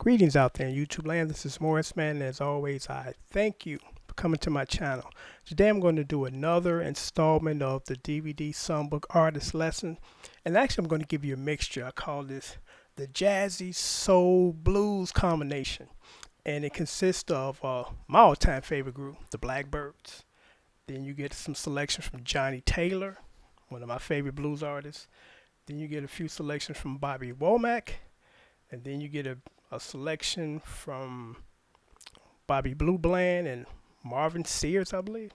Greetings out there in YouTube land. This is Morris Man, and as always, I thank you for coming to my channel. Today I'm going to do another installment of the DVD songbook artist lesson. And actually I'm going to give you a mixture. I call this the Jazzy Soul Blues combination. And it consists of my all-time favorite group, the Blackbyrds. Then you get some selections from Johnnie Taylor, one of my favorite blues artists. Then you get a few selections from WOMACK. And then you get a selection from Bobby Blue Bland and Marvin Sears, I believe.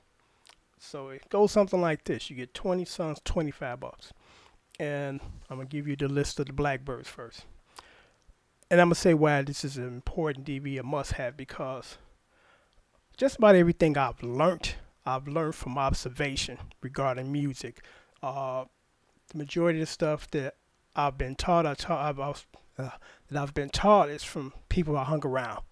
So it goes something like this. You get 20 songs, 25 bucks. And I'm going to give you the list of the Blackbyrds first. And I'm going to say why this is an important DVD, a must-have, because just about everything I've learned from observation regarding music. The majority of the stuff that I've been taught, that I've been taught is from people I hung around.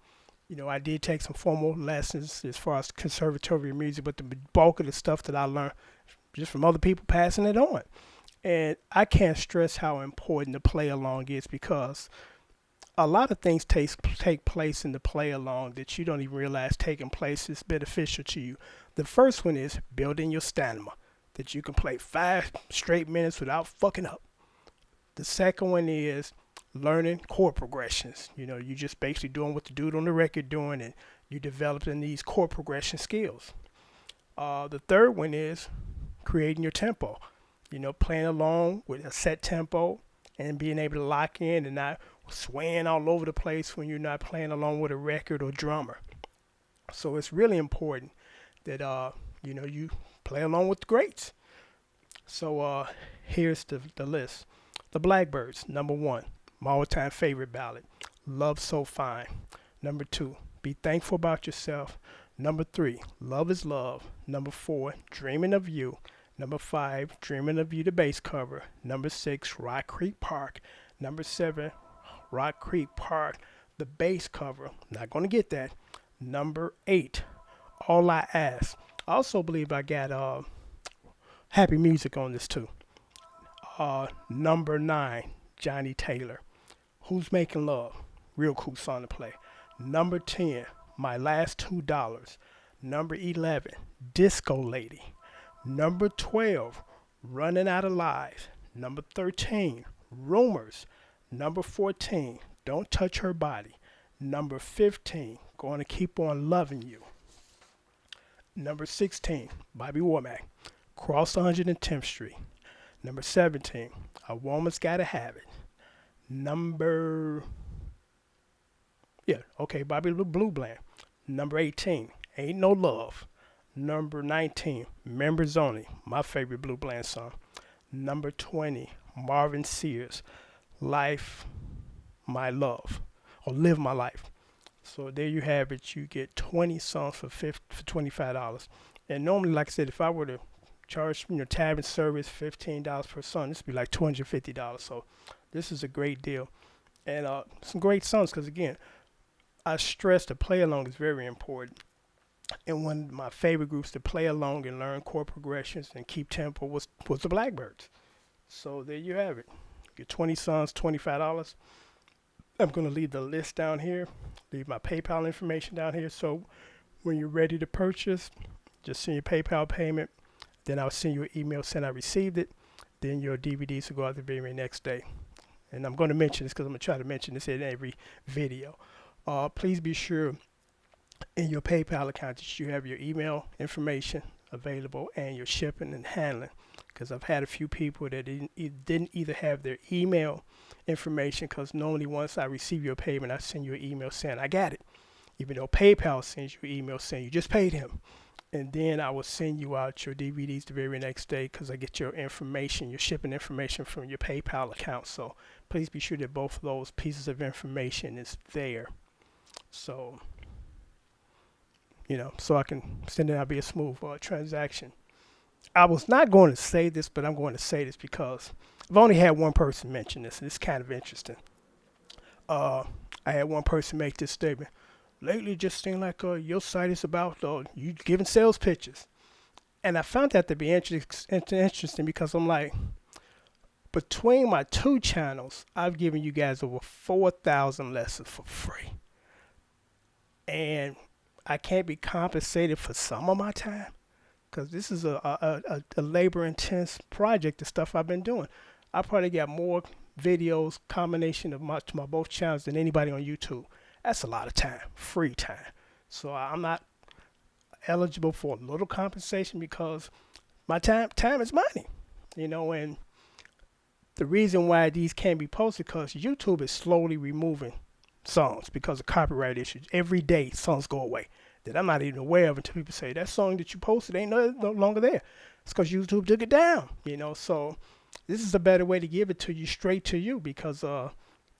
You know, I did take some formal lessons as far as conservatory music, but the bulk of the stuff that I learned just from other people passing it on. And I can't stress how important the play along is, because a lot of things take place in the play along that you don't even realize taking place is beneficial to you. The first one is building your stamina, that you can play 5 straight minutes without fucking up. The second one is learning chord progressions. You know, you just basically doing what the dude on the record doing, and you developing these chord progression skills. The third one is creating your tempo. You know, playing along with a set tempo and being able to lock in and not swaying all over the place when you're not playing along with a record or drummer. So it's really important that you know, you play along with the greats. So here's the list. The Blackbyrds, number 1. My all-time favorite ballad, Love So Fine. Number 2, Be Thankful About Yourself. Number 3, Love Is Love. Number 4, Dreaming of You. Number 5, Dreaming of You, the bass cover. Number 6, Rock Creek Park. Number 7, Rock Creek Park, the bass cover. Not going to get that. Number 8, All I Ask. I also believe I got happy music on this too. Number 9, Johnnie Taylor, Who's Making Love? Real cool song to play. Number 10, My Last $2. Number 11, Disco Lady. Number 12, Running Out of Lies. Number 13, Rumors. Number 14, Don't Touch Her Body. Number 15, Going to Keep on Loving You. Number 16, Bobby Womack, Cross 110th Street. Number 17, A Woman's Gotta Have It. Bobby Blue Bland. Number 18, Ain't No Love. Number 19, Members Only, my favorite Blue Bland song. Number 20, Marvin Sears, Life, My Love, or Live My Life. So there you have it. You get 20 songs for $25. And normally, like I said, if I were to charge, tab and service $15 per song, this would be like $250. So this is a great deal. And some great songs, because again, I stress the play along is very important. And one of my favorite groups to play along and learn chord progressions and keep tempo was the Blackbyrds. So there you have it. Get 20 songs, $25. I'm going to leave the list down here, leave my PayPal information down here. So when you're ready to purchase, just send your PayPal payment. Then I'll send you an email saying I received it. Then your DVDs will go out the very next day. And I'm going to mention this because I'm going to try to mention this in every video. Please be sure in your PayPal account that you have your email information available and your shipping and handling. Because I've had a few people that didn't either have their email information, because normally once I receive your payment, I send you an email saying I got it. Even though PayPal sends you an email saying you just paid him. And then I will send you out your DVDs the very next day, because I get your information, your shipping information from your PayPal account. So please be sure that both of those pieces of information is there. So, so I can send it out, be a smooth transaction. I was not going to say this, but I'm going to say this because I've only had one person mention this, and it's kind of interesting. I had one person make this statement. Lately, it just seemed like your site is about you giving sales pitches. And I found that to be interesting because I'm like, Between my two channels, I've given you guys over 4,000 lessons for free. And I can't be compensated for some of my time because this is a labor intense project, the stuff I've been doing. I probably got more videos, combination of my both channels than anybody on YouTube. That's a lot of time, free time. So I'm not eligible for a little compensation because my time is money, and the reason why these can't be posted because YouTube is slowly removing songs because of copyright issues. Every day songs go away that I'm not even aware of until people say that song that you posted ain't no longer there. It's because YouTube took it down, so this is a better way to give it to you straight to you because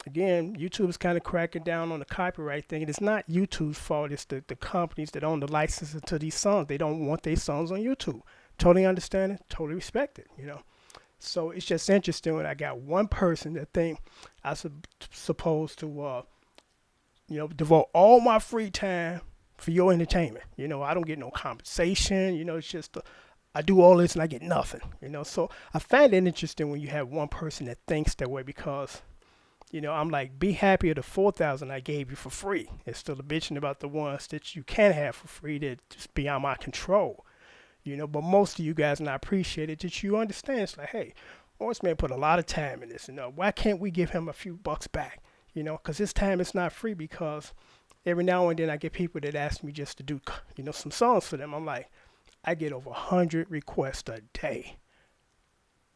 again, YouTube is kind of cracking down on the copyright thing. And it's not YouTube's fault. It's the companies that own the licenses to these songs. They don't want their songs on YouTube. Totally understand it. Totally respect it, So it's just interesting when I got one person that think I supposed to, devote all my free time for your entertainment. I don't get no compensation. It's just I do all this and I get nothing. So I find it interesting when you have one person that thinks that way because, I'm like, be happy with the 4,000 I gave you for free instead of bitching about the ones that you can have for free that just beyond my control. But most of you guys, and I appreciate it, that you understand. It's like, hey, Morris Man put a lot of time in this. Why can't we give him a few bucks back? Because his time is not free because every now and then I get people that ask me just to do, some songs for them. I'm like, I get over 100 requests a day.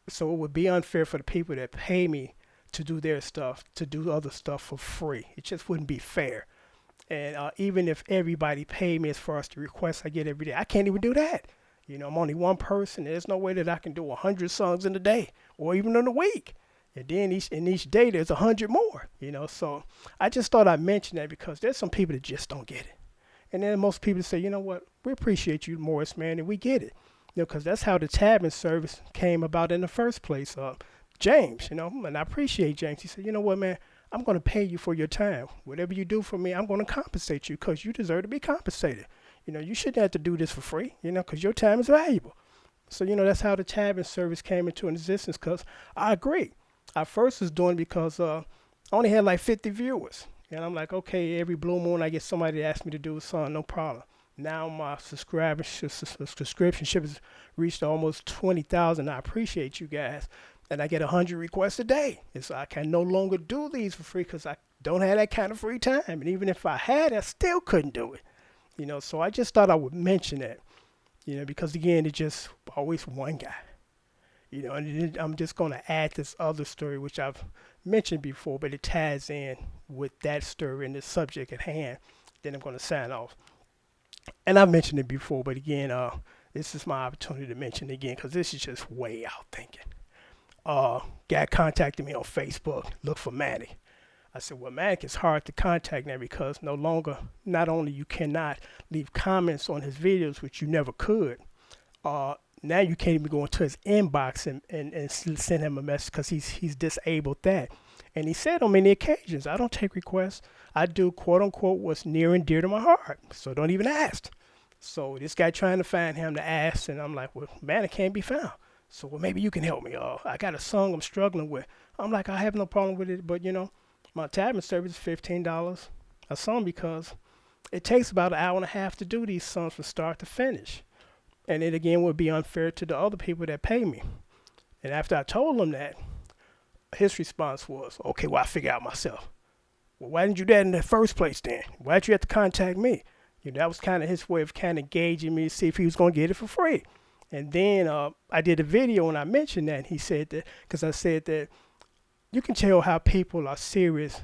So it would be unfair for the people that pay me to do their stuff, to do other stuff for free. It just wouldn't be fair. And even if everybody paid me as far as the requests I get every day, I can't even do that. I'm only one person. There's no way that I can do 100 songs in a day or even in a week. And then each day there's 100 more, So I just thought I'd mention that because there's some people that just don't get it. And then most people say, you know what, we appreciate you, Morris, man, and we get it. Because that's how the tabbing service came about in the first place. James, and I appreciate James. He said, you know what, man, I'm going to pay you for your time. Whatever you do for me, I'm going to compensate you because you deserve to be compensated. You shouldn't have to do this for free, because your time is valuable. So, that's how the tabbing service came into existence because I agree. I first was doing it because I only had like 50 viewers. And I'm like, okay, every blue moon I get somebody to ask me to do a song, no problem. Now my subscription has reached almost 20,000. I appreciate you guys. And I get 100 requests a day. And so I can no longer do these for free because I don't have that kind of free time. And even if I had, I still couldn't do it. So I just thought I would mention that, because again, it's just always one guy. And I'm just going to add this other story, which I've mentioned before, but it ties in with that story and the subject at hand. Then I'm going to sign off. And I've mentioned it before, but again, this is my opportunity to mention it again because this is just way out thinking. Guy contacted me on Facebook, look for Manny. I said, well, Mac, it's hard to contact now because not only you cannot leave comments on his videos, which you never could, now you can't even go into his inbox and send him a message because he's disabled that. And he said on many occasions, I don't take requests. I do, quote unquote, what's near and dear to my heart. So don't even ask. So this guy trying to find him to ask, and I'm like, well, man, it can't be found. So, well, maybe you can help me. I got a song I'm struggling with. I'm like, I have no problem with it, but, my tabbing service is $15 a song because it takes about an hour and a half to do these songs from start to finish. And it, again, would be unfair to the other people that pay me. And after I told him that, his response was, okay, well, I figure out myself. Well, why didn't you do that in the first place then? Why did you have to contact me? That was kind of his way of kind of gauging me to see if he was going to get it for free. And then I did a video and I mentioned that. He said that, because I said that you can tell how people are serious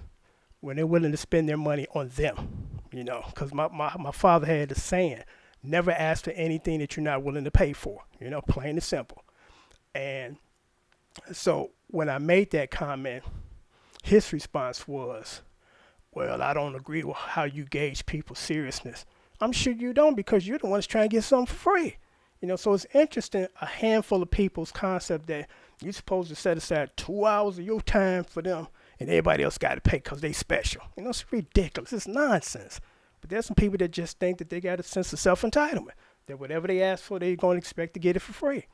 when they're willing to spend their money on them, because my father had a saying, never ask for anything that you're not willing to pay for, plain and simple. And so when I made that comment, his response was, well, I don't agree with how you gauge people's seriousness. I'm sure you don't because you're the ones trying to get something for free. So it's interesting, a handful of people's concept that you're supposed to set aside 2 hours of your time for them and everybody else got to pay because they special. It's ridiculous. It's nonsense. But there's some people that just think that they got a sense of self-entitlement, that whatever they ask for, they're going to expect to get it for free,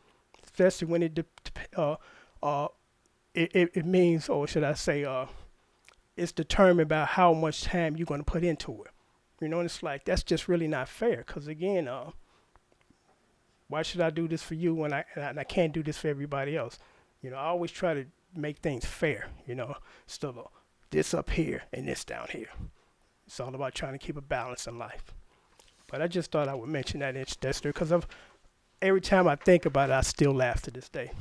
especially when it it means, or should I say, it's determined by how much time you're going to put into it. You know, and it's like, that's just really not fair. Because again, why should I do this for you when I can't do this for everybody else? You know, I always try to make things fair, you know, instead of this up here and this down here. It's all about trying to keep a balance in life. But I just thought I would mention that incident because every time I think about it, I still laugh to this day.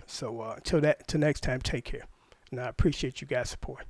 So till next time, take care. And I appreciate you guys' support.